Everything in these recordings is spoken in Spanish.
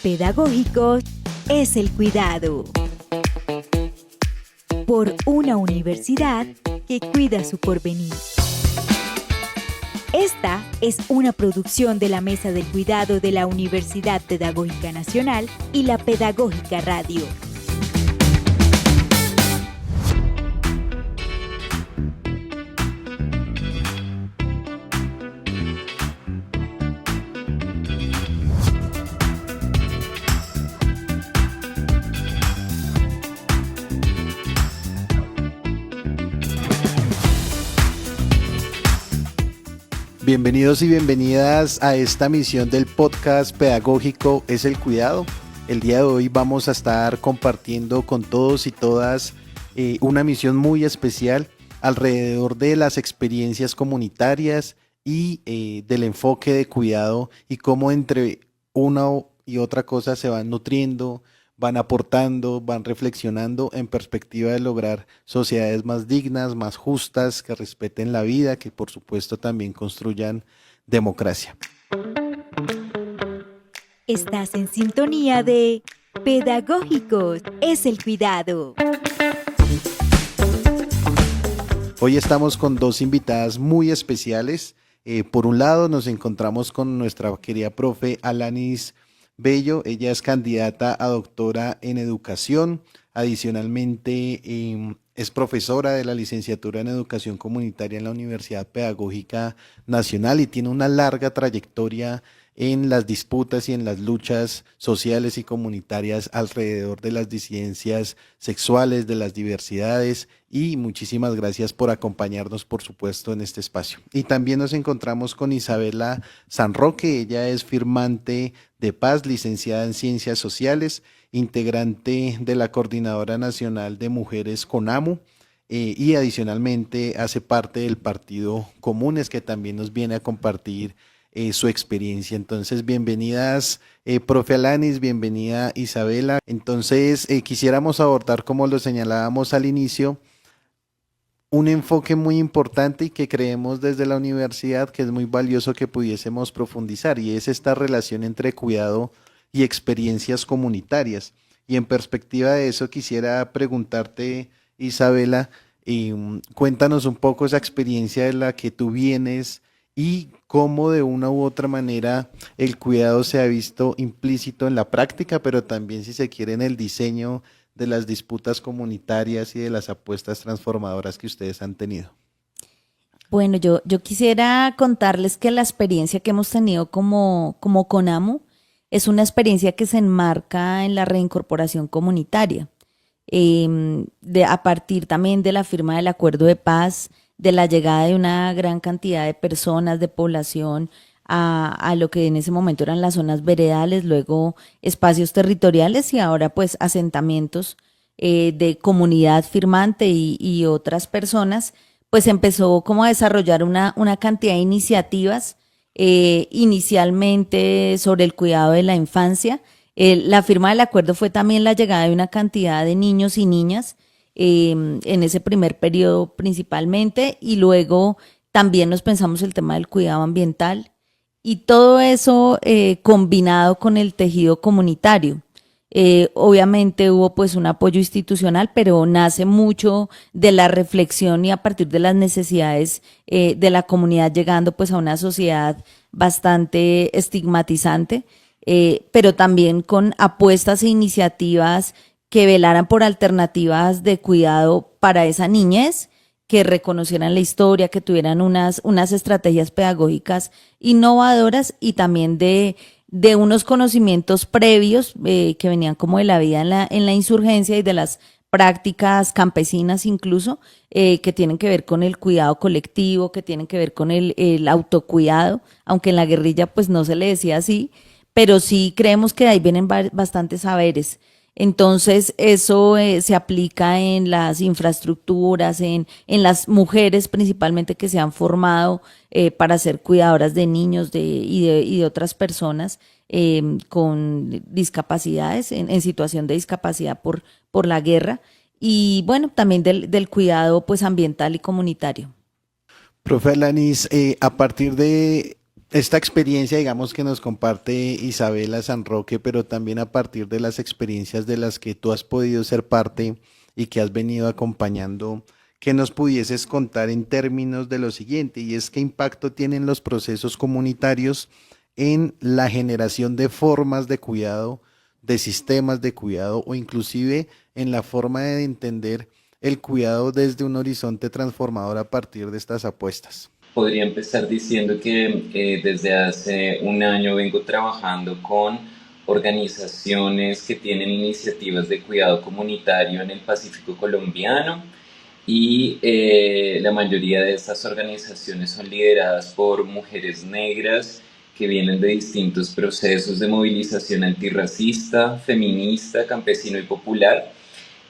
pedagógicos es el cuidado. Por una universidad que cuida su porvenir. Esta es una producción de la Mesa del Cuidado de la Universidad Pedagógica Nacional y la Pedagógica Radio. Bienvenidos y bienvenidas a esta misión del podcast pedagógico Es el Cuidado. El día de hoy vamos a estar compartiendo con todos y todas una misión muy especial alrededor de las experiencias comunitarias y del enfoque de cuidado y cómo entre una y otra cosa se van nutriendo, van aportando, van reflexionando en perspectiva de lograr sociedades más dignas, más justas, que respeten la vida, que por supuesto también construyan democracia. Estás en sintonía de Pedagógicos es el Cuidado. Hoy estamos con dos invitadas muy especiales. Por un lado nos encontramos con nuestra querida profe Alanis Bello. Ella es candidata a doctora en educación. Adicionalmente es profesora de la licenciatura en educación comunitaria en la Universidad Pedagógica Nacional y tiene una larga trayectoria en las disputas y en las luchas sociales y comunitarias alrededor de las disidencias sexuales, de las diversidades, y muchísimas gracias por acompañarnos, por supuesto, en este espacio. Y también nos encontramos con Isabela Sanroque. Ella es firmante de paz, licenciada en Ciencias Sociales, integrante de la Coordinadora Nacional de Mujeres CONAMU, y adicionalmente hace parte del Partido Comunes, que también nos viene a compartir su experiencia. Entonces, bienvenidas, profe Alanis, bienvenida Isabela. Entonces, quisiéramos abordar, como lo señalábamos al inicio, un enfoque muy importante y que creemos desde la universidad que es muy valioso que pudiésemos profundizar, y es esta relación entre cuidado y experiencias comunitarias. Y en perspectiva de eso quisiera preguntarte, Isabela, cuéntanos un poco esa experiencia de la que tú vienes y cómo de una u otra manera el cuidado se ha visto implícito en la práctica, pero también, si se quiere, en el diseño de las disputas comunitarias y de las apuestas transformadoras que ustedes han tenido. Bueno, yo quisiera contarles que la experiencia que hemos tenido como CONAMU es una experiencia que se enmarca en la reincorporación comunitaria, a partir también de la firma del acuerdo de paz, de la llegada de una gran cantidad de personas, de población, a lo que en ese momento eran las zonas veredales, luego espacios territoriales y ahora pues asentamientos de comunidad firmante y otras personas, pues empezó como a desarrollar una cantidad de iniciativas, inicialmente sobre el cuidado de la infancia. La firma del acuerdo fue también la llegada de una cantidad de niños y niñas en ese primer periodo principalmente, y luego también nos pensamos el tema del cuidado ambiental y todo eso combinado con el tejido comunitario. Obviamente hubo pues un apoyo institucional, pero nace mucho de la reflexión y a partir de las necesidades de la comunidad, llegando pues a una sociedad bastante estigmatizante, pero también con apuestas e iniciativas que velaran por alternativas de cuidado para esa niñez, que reconocieran la historia, que tuvieran unas estrategias pedagógicas innovadoras y también de unos conocimientos previos que venían como de la vida en la insurgencia y de las prácticas campesinas incluso, que tienen que ver con el cuidado colectivo, que tienen que ver con el autocuidado, aunque en la guerrilla pues no se le decía así, pero sí creemos que de ahí vienen bastantes saberes. Entonces eso se aplica en las infraestructuras, en las mujeres principalmente que se han formado para ser cuidadoras de niños y de otras personas con discapacidades, en situación de discapacidad por la guerra, y bueno, también del cuidado pues ambiental y comunitario. Profe Alanis, a partir de esta experiencia, digamos, que nos comparte Isabela San Roque, pero también a partir de las experiencias de las que tú has podido ser parte y que has venido acompañando, que nos pudieses contar en términos de lo siguiente, y es qué impacto tienen los procesos comunitarios en la generación de formas de cuidado, de sistemas de cuidado o inclusive en la forma de entender el cuidado desde un horizonte transformador a partir de estas apuestas. Podría empezar diciendo que desde hace un año vengo trabajando con organizaciones que tienen iniciativas de cuidado comunitario en el Pacífico colombiano y la mayoría de estas organizaciones son lideradas por mujeres negras que vienen de distintos procesos de movilización antirracista, feminista, campesino y popular.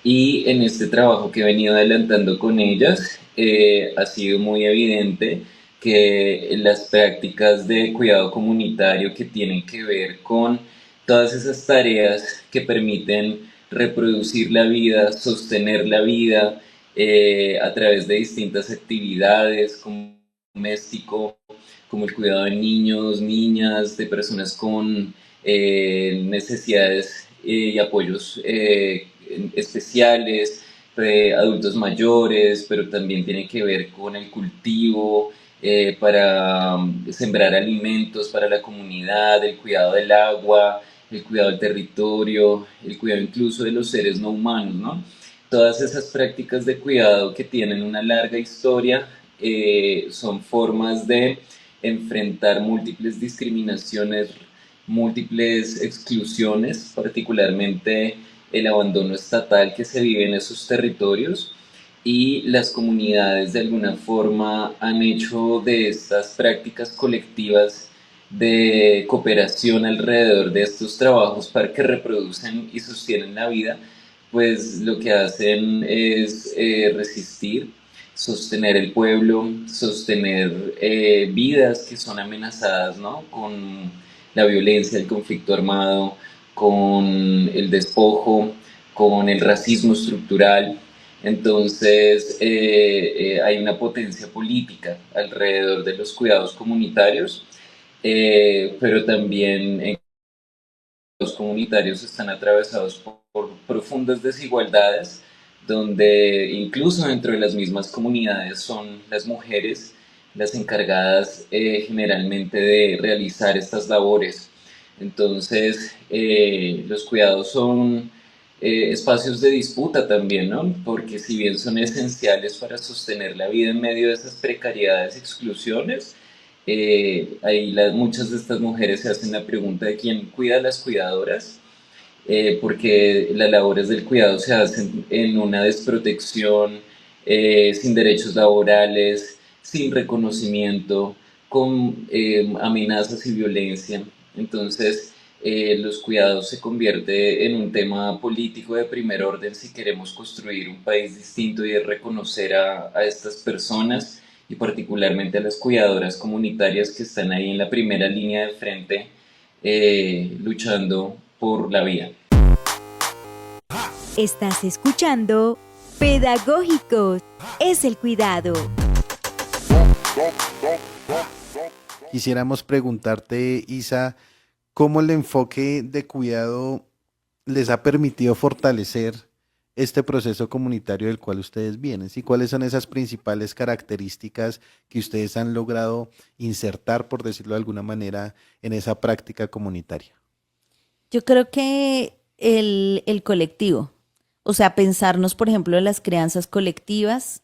Y en este trabajo que he venido adelantando con ellas, ha sido muy evidente que las prácticas de cuidado comunitario que tienen que ver con todas esas tareas que permiten reproducir la vida, sostener la vida a través de distintas actividades como doméstico, como el cuidado de niños, niñas, de personas con necesidades y apoyos especiales, adultos mayores, pero también tiene que ver con el cultivo, para sembrar alimentos para la comunidad, el cuidado del agua, el cuidado del territorio, el cuidado incluso de los seres no humanos, ¿no? Todas esas prácticas de cuidado que tienen una larga historia son formas de enfrentar múltiples discriminaciones, múltiples exclusiones, particularmente el abandono estatal que se vive en esos territorios, y las comunidades de alguna forma han hecho de estas prácticas colectivas de cooperación alrededor de estos trabajos para que reproducen y sostienen la vida, pues lo que hacen es resistir, sostener el pueblo, sostener vidas que son amenazadas, ¿no? Con la violencia, el conflicto armado, con el despojo, con el racismo estructural. Entonces hay una potencia política alrededor de los cuidados comunitarios, pero también los comunitarios están atravesados por profundas desigualdades, donde incluso dentro de las mismas comunidades son las mujeres las encargadas generalmente de realizar estas labores. Entonces, los cuidados son espacios de disputa también, ¿no? Porque si bien son esenciales para sostener la vida en medio de esas precariedades y exclusiones, ahí muchas de estas mujeres se hacen la pregunta de quién cuida a las cuidadoras, porque las labores del cuidado se hacen en una desprotección, sin derechos laborales, sin reconocimiento, con amenazas y violencia. Entonces, los cuidados se convierte en un tema político de primer orden si queremos construir un país distinto y de reconocer a estas personas y particularmente a las cuidadoras comunitarias que están ahí en la primera línea de frente, luchando por la vida. Estás escuchando Pedagógicos es el cuidado. Quisiéramos preguntarte, Isa, ¿cómo el enfoque de cuidado les ha permitido fortalecer este proceso comunitario del cual ustedes vienen? ¿Sí? ¿Cuáles son esas principales características que ustedes han logrado insertar, por decirlo de alguna manera, en esa práctica comunitaria? Yo creo que el colectivo, o sea, pensarnos, por ejemplo, en las crianzas colectivas,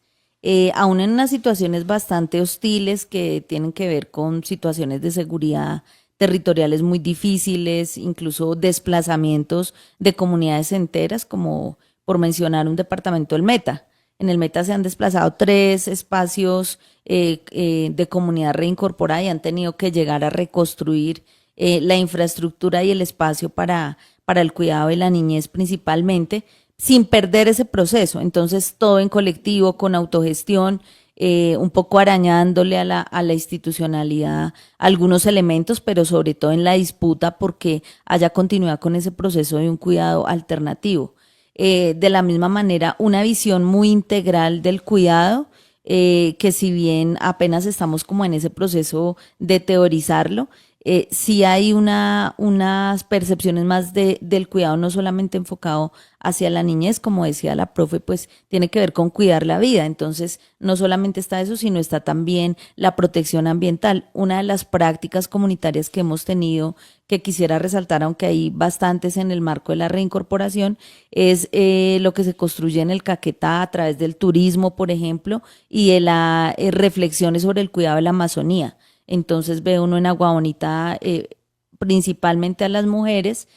aún en unas situaciones bastante hostiles que tienen que ver con situaciones de seguridad territoriales muy difíciles, incluso desplazamientos de comunidades enteras, como por mencionar un departamento del Meta. En el Meta se han desplazado 3 espacios de comunidad reincorporada y han tenido que llegar a reconstruir la infraestructura y el espacio para el cuidado de la niñez principalmente, sin perder ese proceso. Entonces, todo en colectivo, con autogestión, un poco arañándole a la institucionalidad algunos elementos, pero sobre todo en la disputa porque haya continuidad con ese proceso de un cuidado alternativo. De la misma manera, una visión muy integral del cuidado, que si bien apenas estamos como en ese proceso de teorizarlo, sí hay unas percepciones más del cuidado, no solamente enfocado hacia la niñez, como decía la profe, pues tiene que ver con cuidar la vida. Entonces, no solamente está eso, sino está también la protección ambiental. Una de las prácticas comunitarias que hemos tenido, que quisiera resaltar, aunque hay bastantes en el marco de la reincorporación, es lo que se construye en el Caquetá a través del turismo, por ejemplo, y de las reflexiones sobre el cuidado de la Amazonía. Entonces ve uno en Agua Bonita principalmente a las mujeres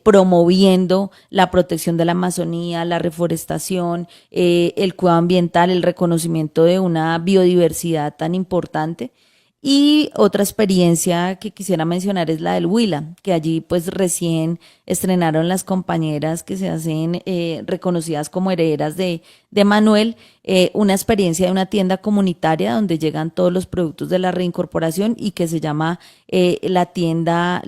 promoviendo la protección de la Amazonía, la reforestación, el cuidado ambiental, el reconocimiento de una biodiversidad tan importante. Y otra experiencia que quisiera mencionar es la del Huila, que allí pues recién estrenaron las compañeras que se hacen reconocidas como herederas de Manuel, una experiencia de una tienda comunitaria donde llegan todos los productos de la reincorporación y que se llama la tienda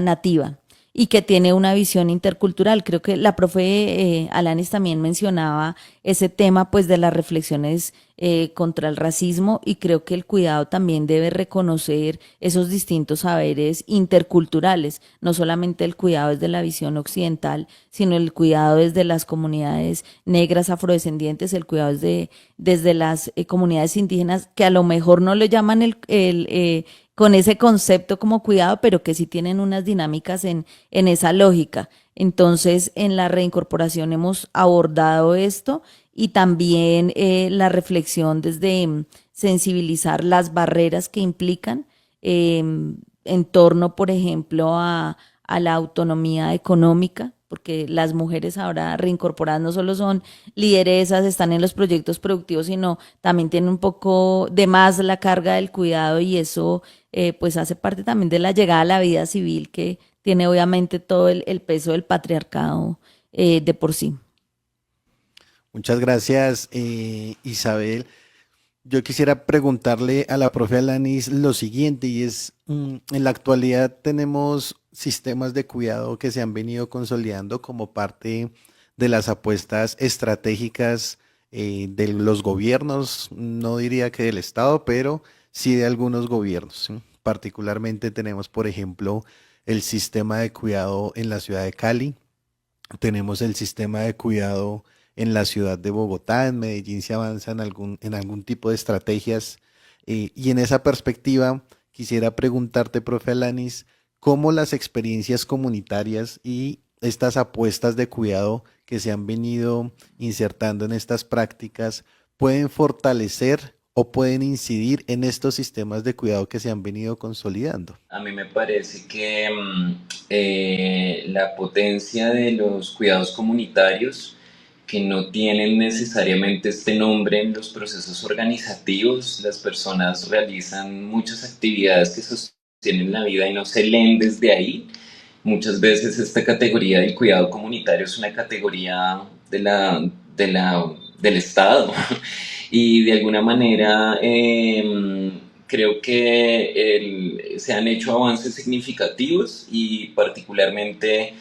nativa y que tiene una visión intercultural. Creo que la profe Alanis también mencionaba ese tema pues de las reflexiones contra el racismo, y creo que el cuidado también debe reconocer esos distintos saberes interculturales, no solamente el cuidado desde la visión occidental, sino el cuidado desde las comunidades negras, afrodescendientes, el cuidado desde las comunidades indígenas, que a lo mejor no le llaman con ese concepto como cuidado, pero que sí tienen unas dinámicas en esa lógica. Entonces, en la reincorporación hemos abordado esto, y también la reflexión desde sensibilizar las barreras que implican en torno, por ejemplo, a la autonomía económica, porque las mujeres ahora reincorporadas no solo son lideresas, están en los proyectos productivos, sino también tienen un poco de más la carga del cuidado, y eso pues hace parte también de la llegada a la vida civil, que tiene obviamente todo el peso del patriarcado de por sí. Muchas gracias, Isabel. Yo quisiera preguntarle a la profe Alanis lo siguiente, y es, en la actualidad tenemos sistemas de cuidado que se han venido consolidando como parte de las apuestas estratégicas de los gobiernos, no diría que del Estado, pero sí de algunos gobiernos, ¿sí? Particularmente tenemos, por ejemplo, el sistema de cuidado en la ciudad de Cali, tenemos el sistema de cuidado en la ciudad de Bogotá, en Medellín se avanza en algún tipo de estrategias. Y en esa perspectiva, quisiera preguntarte, profe Alanis, cómo las experiencias comunitarias y estas apuestas de cuidado que se han venido insertando en estas prácticas pueden fortalecer o pueden incidir en estos sistemas de cuidado que se han venido consolidando. A mí me parece que la potencia de los cuidados comunitarios, que no tienen necesariamente este nombre en los procesos organizativos, las personas realizan muchas actividades que sostienen la vida y no se leen desde ahí. Muchas veces esta categoría del cuidado comunitario es una categoría del Estado y de alguna manera creo que se han hecho avances significativos, y particularmente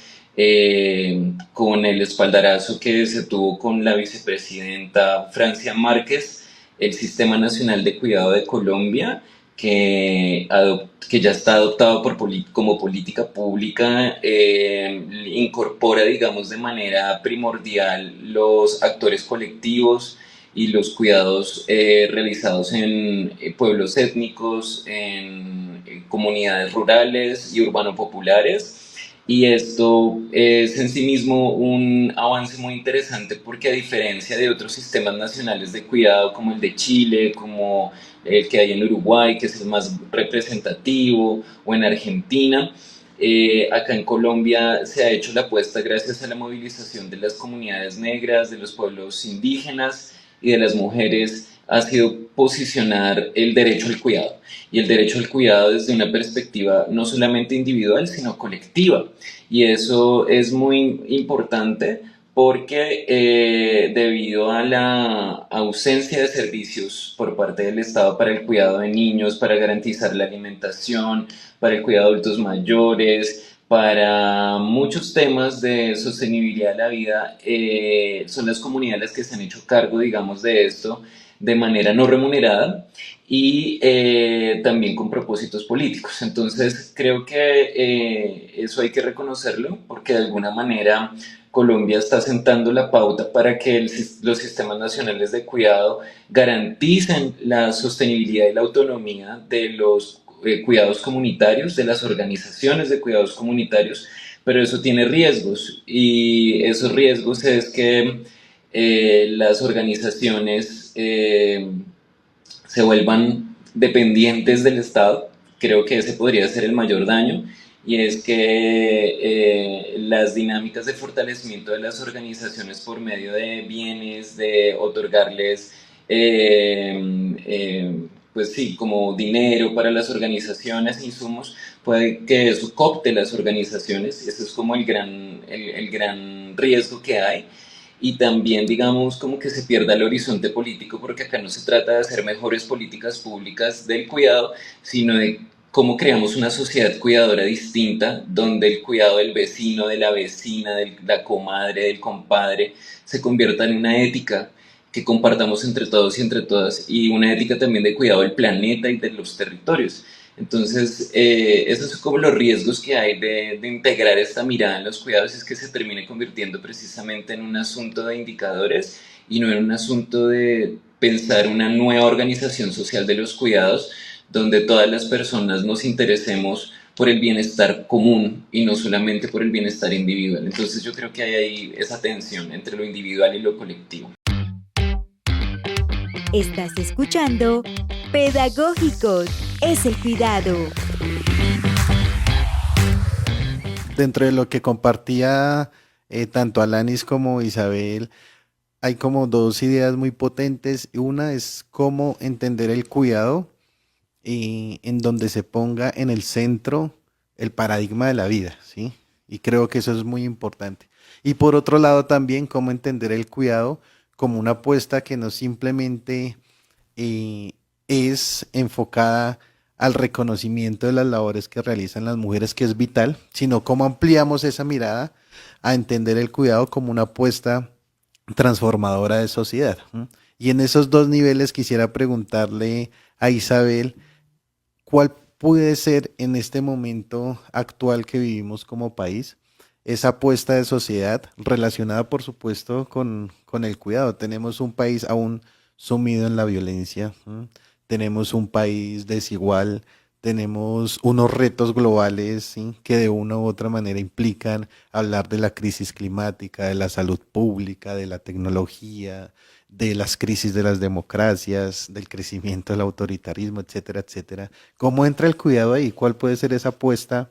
con el espaldarazo que se tuvo con la vicepresidenta Francia Márquez, el Sistema Nacional de Cuidado de Colombia, que ya está adoptado como política pública, incorpora, digamos, de manera primordial los actores colectivos y los cuidados realizados en pueblos étnicos, en comunidades rurales y urbano-populares. Y esto es en sí mismo un avance muy interesante, porque a diferencia de otros sistemas nacionales de cuidado como el de Chile, como el que hay en Uruguay, que es el más representativo, o en Argentina, acá en Colombia se ha hecho la apuesta gracias a la movilización de las comunidades negras, de los pueblos indígenas y de las mujeres, ha sido posicionar el derecho al cuidado, y el derecho al cuidado desde una perspectiva no solamente individual, sino colectiva. Y eso es muy importante porque debido a la ausencia de servicios por parte del Estado para el cuidado de niños, para garantizar la alimentación, para el cuidado de adultos mayores, para muchos temas de sostenibilidad de la vida, son las comunidades las que se han hecho cargo, digamos, de esto. de manera no remunerada y también con propósitos políticos. Entonces creo que eso hay que reconocerlo porque de alguna manera Colombia está sentando la pauta para que los sistemas nacionales de cuidado garanticen la sostenibilidad y la autonomía de los cuidados comunitarios, de las organizaciones de cuidados comunitarios, pero eso tiene riesgos y esos riesgos es que las organizaciones se vuelvan dependientes del Estado. Creo que ese podría ser el mayor daño y es que las dinámicas de fortalecimiento de las organizaciones por medio de bienes, de otorgarles pues sí, como dinero para las organizaciones, insumos, puede que eso coopte las organizaciones, ese es como el gran riesgo que hay. Y también, digamos, como que se pierda el horizonte político, porque acá no se trata de hacer mejores políticas públicas del cuidado, sino de cómo creamos una sociedad cuidadora distinta, donde el cuidado del vecino, de la vecina, de la comadre, del compadre, se convierta en una ética que compartamos entre todos y entre todas, y una ética también de cuidado del planeta y de los territorios. Entonces, esos son como los riesgos que hay de integrar esta mirada en los cuidados, es que se termine convirtiendo precisamente en un asunto de indicadores y no en un asunto de pensar una nueva organización social de los cuidados, donde todas las personas nos interesemos por el bienestar común y no solamente por el bienestar individual. Entonces yo creo que hay ahí esa tensión entre lo individual y lo colectivo. Estás escuchando Pedagógicos, es el cuidado. Dentro de lo que compartía tanto Alanis como Isabel, hay como dos ideas muy potentes. Una es cómo entender el cuidado en donde se ponga en el centro el paradigma de la vida, ¿sí? Y creo que eso es muy importante. Y por otro lado también cómo entender el cuidado como una apuesta que no simplemente eh, es enfocada al reconocimiento de las labores que realizan las mujeres, que es vital, sino cómo ampliamos esa mirada a entender el cuidado como una apuesta transformadora de sociedad. ¿M? Y en esos dos niveles quisiera preguntarle a Isabel, ¿cuál puede ser en este momento actual que vivimos como país esa apuesta de sociedad relacionada, por supuesto, con el cuidado? Tenemos un país aún sumido en la violencia, ¿m? Tenemos un país desigual, tenemos unos retos globales, ¿sí? Que de una u otra manera implican hablar de la crisis climática, de la salud pública, de la tecnología, de las crisis de las democracias, del crecimiento del autoritarismo, etcétera, etcétera. ¿Cómo entra el cuidado ahí? ¿Cuál puede ser esa apuesta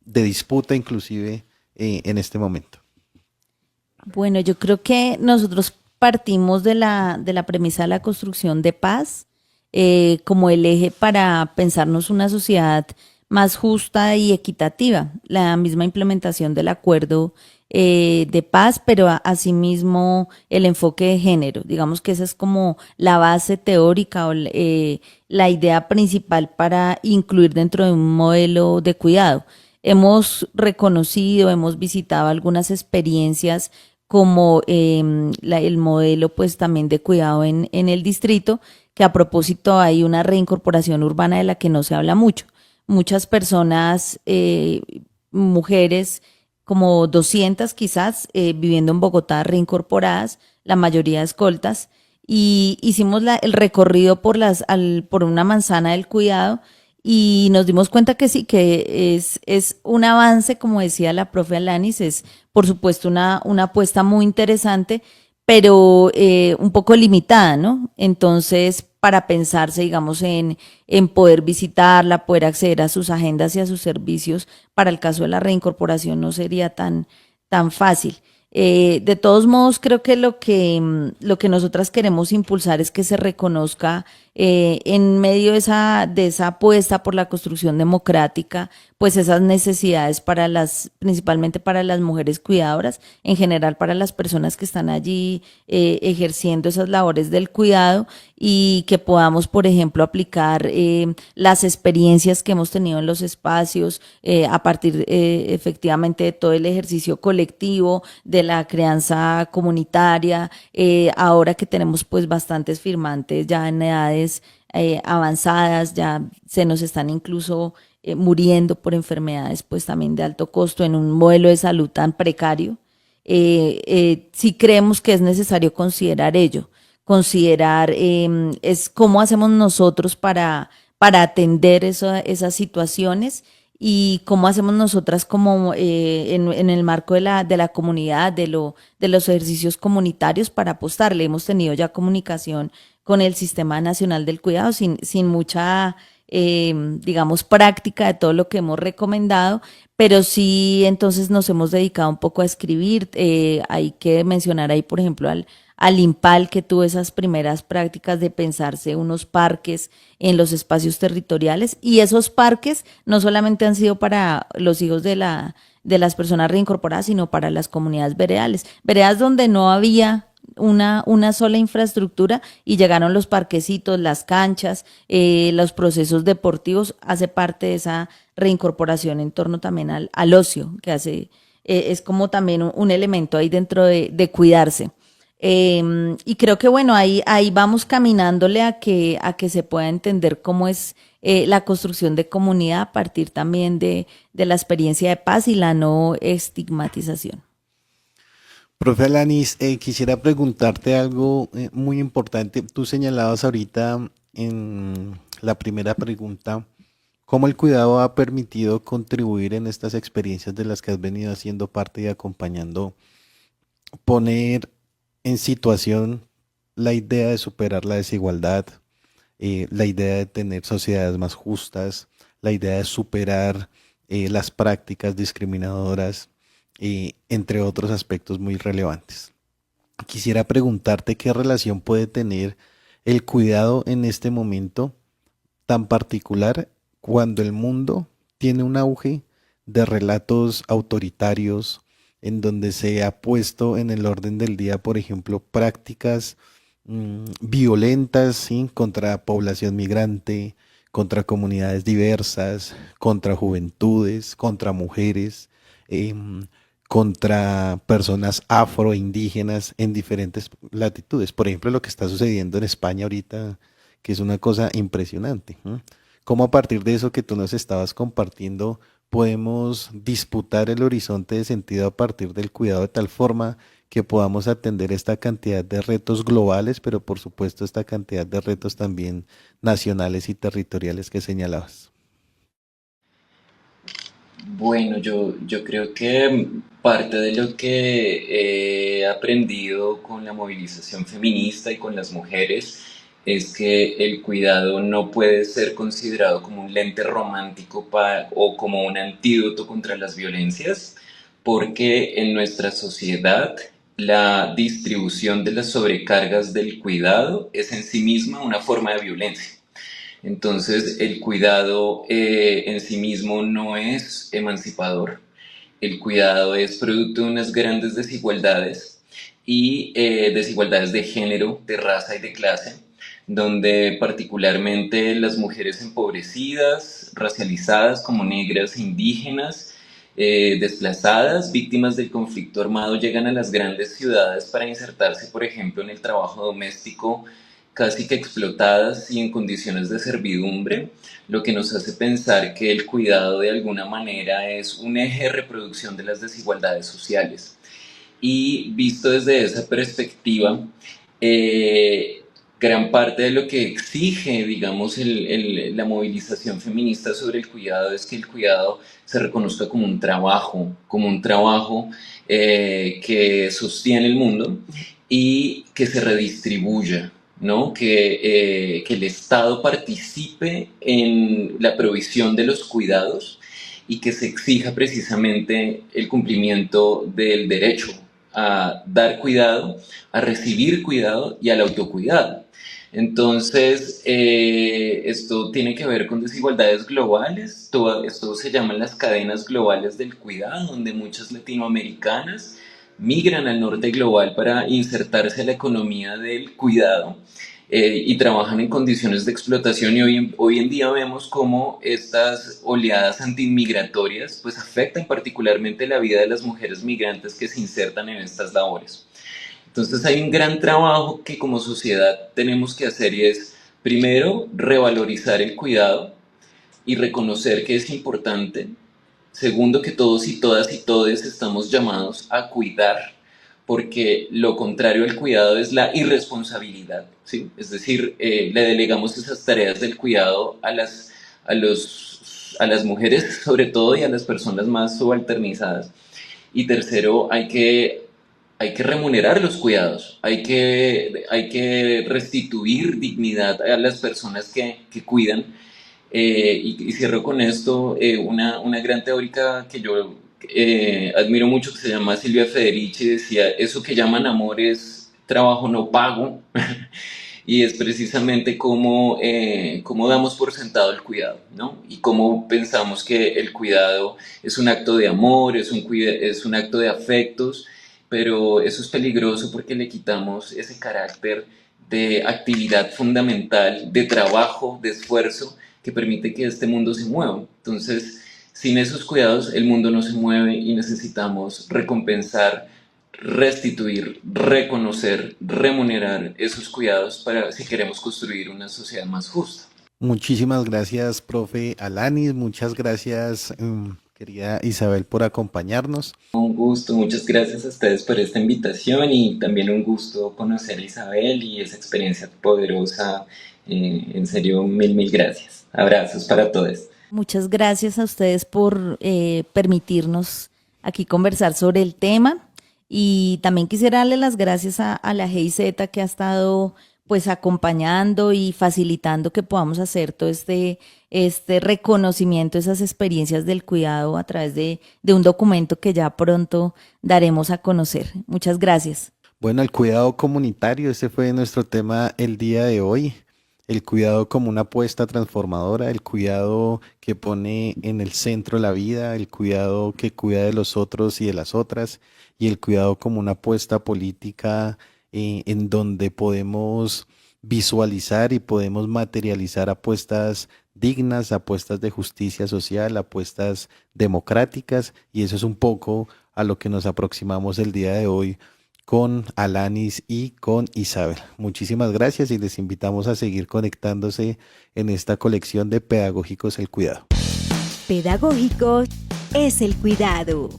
de disputa inclusive en este momento? Bueno, yo creo que nosotros partimos de la premisa de la construcción de paz como el eje para pensarnos una sociedad más justa y equitativa. La misma implementación del acuerdo de paz, pero asimismo el enfoque de género. Digamos que esa es como la base teórica o la idea principal para incluir dentro de un modelo de cuidado. Hemos reconocido, hemos visitado algunas experiencias como el modelo pues también de cuidado en el distrito, que a propósito hay una reincorporación urbana de la que no se habla mucho. Muchas personas, mujeres, como 200 quizás, viviendo en Bogotá, reincorporadas, la mayoría escoltas, y hicimos el recorrido por una manzana del cuidado y nos dimos cuenta que sí, que es un avance, como decía la profe Alanis, es por supuesto una apuesta muy interesante, pero un poco limitada, ¿no? Entonces, para pensarse, digamos, en poder visitarla, poder acceder a sus agendas y a sus servicios, para el caso de la reincorporación no sería tan fácil. De todos modos, creo que lo que nosotras queremos impulsar es que se reconozca en medio de esa apuesta por la construcción democrática, pues esas necesidades para principalmente para las mujeres cuidadoras, en general para las personas que están allí ejerciendo esas labores del cuidado y que podamos, por ejemplo, aplicar las experiencias que hemos tenido en los espacios a partir efectivamente de todo el ejercicio colectivo, de la crianza comunitaria, ahora que tenemos pues bastantes firmantes ya en edades avanzadas, ya se nos están incluso muriendo por enfermedades pues también de alto costo en un modelo de salud tan precario, sí creemos que es necesario considerar ello, considerar es cómo hacemos nosotros para atender esas situaciones y cómo hacemos nosotras como en el marco de la comunidad, de los ejercicios comunitarios para apostarle. Hemos tenido ya comunicación con el Sistema Nacional del Cuidado sin mucha, digamos, práctica de todo lo que hemos recomendado, pero sí entonces nos hemos dedicado un poco a escribir. Hay que mencionar ahí, por ejemplo, al IMPAL, que tuvo esas primeras prácticas de pensarse unos parques en los espacios territoriales, y esos parques no solamente han sido para los hijos de las personas reincorporadas, sino para las comunidades veredales, veredas donde no había una sola infraestructura y llegaron los parquecitos, las canchas, los procesos deportivos, hace parte de esa reincorporación en torno también al ocio, que hace, es como también un elemento ahí dentro de cuidarse. Y creo que bueno, ahí vamos caminándole a que se pueda entender cómo es la construcción de comunidad a partir también de la experiencia de paz y la no estigmatización. Profe Alanis, quisiera preguntarte algo muy importante. Tú señalabas ahorita en la primera pregunta cómo el cuidado ha permitido contribuir en estas experiencias de las que has venido haciendo parte y acompañando, poner en situación la idea de superar la desigualdad, la idea de tener sociedades más justas, la idea de superar las prácticas discriminadoras, entre otros aspectos muy relevantes. Quisiera preguntarte qué relación puede tener el cuidado en este momento tan particular cuando el mundo tiene un auge de relatos autoritarios en donde se ha puesto en el orden del día, por ejemplo, prácticas violentas, ¿sí?, contra población migrante, contra comunidades diversas, contra juventudes, contra mujeres, contra personas afroindígenas en diferentes latitudes. Por ejemplo, lo que está sucediendo en España ahorita, que es una cosa impresionante. Cómo a partir de eso que tú nos estabas compartiendo podemos disputar el horizonte de sentido a partir del cuidado de tal forma que podamos atender esta cantidad de retos globales, pero por supuesto esta cantidad de retos también nacionales y territoriales que señalabas. Bueno, yo creo que parte de lo que he aprendido con la movilización feminista y con las mujeres es que el cuidado no puede ser considerado como un lente romántico o como un antídoto contra las violencias, porque en nuestra sociedad la distribución de las sobrecargas del cuidado es en sí misma una forma de violencia. Entonces, el cuidado en sí mismo no es emancipador. El cuidado es producto de unas grandes desigualdades y desigualdades de género, de raza y de clase, donde particularmente las mujeres empobrecidas, racializadas como negras, indígenas, desplazadas, víctimas del conflicto armado, llegan a las grandes ciudades para insertarse, por ejemplo, en el trabajo doméstico, casi que explotadas y en condiciones de servidumbre, lo que nos hace pensar que el cuidado de alguna manera es un eje de reproducción de las desigualdades sociales. Y visto desde esa perspectiva, gran parte de lo que exige, digamos, la movilización feminista sobre el cuidado es que el cuidado se reconozca como un trabajo que sostiene el mundo y que se redistribuya, ¿no? Que el Estado participe en la provisión de los cuidados y que se exija precisamente el cumplimiento del derecho a dar cuidado, a recibir cuidado y al autocuidado. Entonces, esto tiene que ver con desigualdades globales. Todo esto se llaman las cadenas globales del cuidado, donde muchas latinoamericanas migran al norte global para insertarse a la economía del cuidado, y trabajan en condiciones de explotación, y hoy en día vemos cómo estas oleadas antimigratorias pues afectan particularmente la vida de las mujeres migrantes que se insertan en estas labores. Entonces hay un gran trabajo que como sociedad tenemos que hacer, y es primero revalorizar el cuidado y reconocer que es importante. Segundo, que todos y todas y todes estamos llamados a cuidar, porque lo contrario al cuidado es la irresponsabilidad, ¿sí? Es decir, le delegamos esas tareas del cuidado a las mujeres sobre todo, y a las personas más subalternizadas. Y tercero, hay que remunerar los cuidados, hay que restituir dignidad a las personas que cuidan. Y cierro con esto, una gran teórica que yo admiro mucho, que se llama Silvia Federici, decía: eso que llaman amor es trabajo no pago. Y es precisamente cómo damos por sentado el cuidado, ¿no? Y cómo pensamos que el cuidado es un acto de amor, es un acto de afectos, pero eso es peligroso porque le quitamos ese carácter de actividad fundamental, de trabajo, de esfuerzo, que permite que este mundo se mueva. Entonces, sin esos cuidados, el mundo no se mueve, y necesitamos recompensar, restituir, reconocer, remunerar esos cuidados para si queremos construir una sociedad más justa. Muchísimas gracias, profe Alanis. Muchas gracias, querida Isabel, por acompañarnos. Un gusto, muchas gracias a ustedes por esta invitación, y también un gusto conocer a Isabel y esa experiencia poderosa. En serio, mil gracias. Abrazos para todos. Muchas gracias a ustedes por permitirnos aquí conversar sobre el tema, y también quisiera darle las gracias a la GIZ, que ha estado pues acompañando y facilitando que podamos hacer todo este reconocimiento, esas experiencias del cuidado a través de un documento que ya pronto daremos a conocer. Muchas gracias. Bueno, el cuidado comunitario, ese fue nuestro tema el día de hoy. El cuidado como una apuesta transformadora, el cuidado que pone en el centro la vida, el cuidado que cuida de los otros y de las otras, y el cuidado como una apuesta política en donde podemos visualizar y podemos materializar apuestas dignas, apuestas de justicia social, apuestas democráticas, y eso es un poco a lo que nos aproximamos el día de hoy con Alanis y con Isabel. Muchísimas gracias, y les invitamos a seguir conectándose en esta colección de Pedagógicos el Cuidado. Pedagógicos es el cuidado.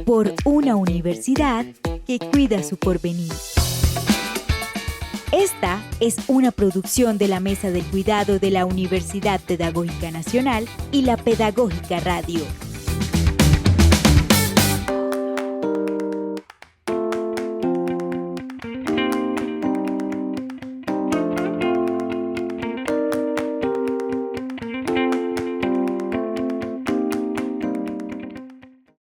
Por una universidad que cuida su porvenir. Esta es una producción de la Mesa del Cuidado de la Universidad Pedagógica Nacional y la Pedagógica Radio.